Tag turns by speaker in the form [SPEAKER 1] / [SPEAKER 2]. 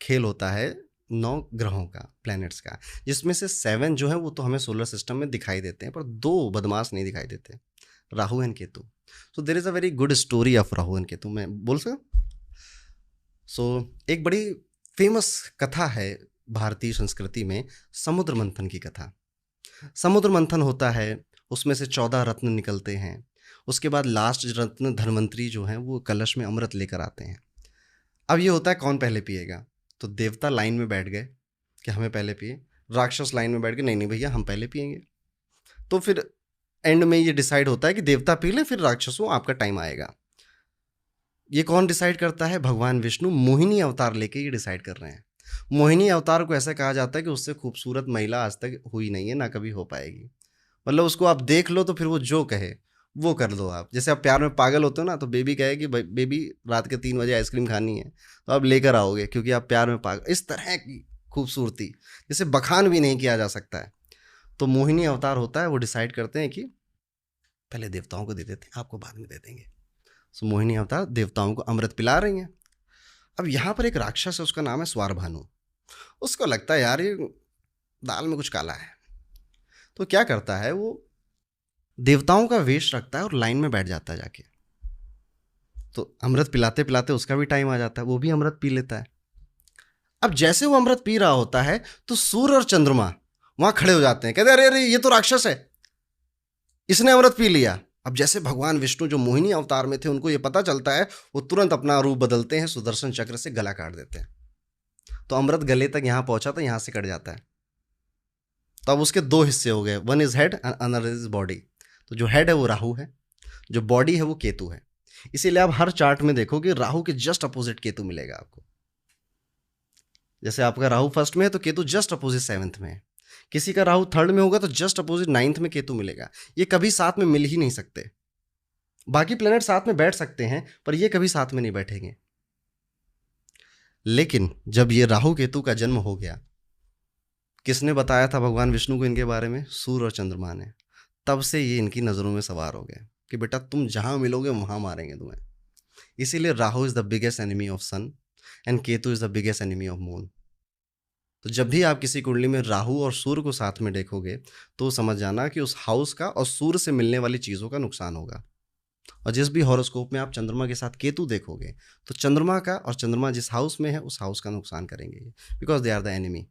[SPEAKER 1] खेल होता है 9 ग्रहों का, प्लैनेट्स का, जिसमें से 7 जो हैं वो तो हमें सोलर सिस्टम में दिखाई देते हैं, पर 2 बदमाश नहीं दिखाई देते, Rahu and Ketu. So there is a very good story of Rahu and Ketu, मैं बोल सकूँ? सो एक बड़ी फेमस कथा है भारतीय संस्कृति में, समुद्र मंथन की कथा। समुद्र मंथन होता है, उसमें से 14 रत्न निकलते हैं। उसके बाद लास्ट रत्न धन्वंतरी जो हैं वो कलश में अमृत लेकर आते हैं। अब ये होता है कौन पहले पिएगा, तो देवता लाइन में बैठ गए कि हमें पहले पिए, राक्षस लाइन में बैठ गए नहीं नहीं भैया हम पहले पिएंगे। तो फिर एंड में ये डिसाइड होता है कि देवता पी लें, फिर राक्षसों आपका टाइम आएगा। ये कौन डिसाइड करता है? भगवान विष्णु मोहिनी अवतार लेके ये डिसाइड कर रहे हैं। मोहिनी अवतार को ऐसा कहा जाता है कि उससे खूबसूरत महिला आज तक हुई नहीं है, ना कभी हो पाएगी। मतलब उसको आप देख लो तो फिर वो जो कहे वो कर लो आप। जैसे आप प्यार में पागल होते हो ना, तो बेबी कहे कि बेबी रात के 3 बजे आइसक्रीम खानी है, तो आप लेकर आओगे क्योंकि आप प्यार में पागल। इस तरह की खूबसूरती जिसे बखान भी नहीं किया जा सकता है। तो मोहिनी अवतार होता है, वो डिसाइड करते हैं कि पहले देवताओं को दे देते हैं, आपको बाद में दे देंगे। सो मोहिनी अवतार देवताओं को अमृत पिला रही हैं। अब यहाँ पर एक राक्षस है, उसका नाम है स्वारभानु। उसको लगता है यार ये दाल में कुछ काला है, तो क्या करता है वो देवताओं का वेश रखता है और लाइन में बैठ जाता है जाके। तो अमृत पिलाते पिलाते उसका भी टाइम आ जाता है, वो भी अमृत पी लेता है। अब जैसे वो अमृत पी रहा होता है तो सूर्य और चंद्रमा वहां खड़े हो जाते हैं, कहते हैं अरे अरे ये तो राक्षस है, इसने अमृत पी लिया। अब जैसे भगवान विष्णु जो मोहिनी अवतार में थे उनको ये पता चलता है, वो तुरंत अपना रूप बदलते हैं, सुदर्शन चक्र से गला काट देते हैं। तो अमृत गले तक यहां पहुंचा तो यहां से कट जाता है। तो अब उसके 2 हिस्से हो गए, one is head and another is body. तो जो हेड है वो राहु है, जो बॉडी है वो केतु है। इसीलिए आप हर चार्ट में देखोगे राहु के जस्ट अपोजिट केतु मिलेगा आपको। जैसे आपका राहु फर्स्ट में है तो केतु जस्ट अपोजिट 7th में है। किसी का राहु 3rd में होगा तो जस्ट अपोजिट 9th में केतु मिलेगा। ये कभी साथ में मिल ही नहीं सकते। बाकी प्लेनेट साथ में बैठ सकते हैं पर ये कभी साथ में नहीं बैठेंगे। लेकिन जब ये राहु केतु का जन्म हो गया, किसने बताया था भगवान विष्णु को इनके बारे में? सूर्य और चंद्रमा ने। तब से ये इनकी नज़रों में सवार हो गए कि बेटा तुम जहां मिलोगे वहां मारेंगे तुम्हें। इसीलिए Rahu is the biggest enemy of sun and Ketu is the biggest enemy of moon. तो जब भी आप किसी कुंडली में राहु और सूर्य को साथ में देखोगे तो समझ जाना कि उस हाउस का और सूर्य से मिलने वाली चीज़ों का नुकसान होगा। और जिस भी हॉरोस्कोप में आप चंद्रमा के साथ केतु देखोगे तो चंद्रमा का और चंद्रमा जिस हाउस में है उस हाउस का नुकसान करेंगे, because they are the enemy.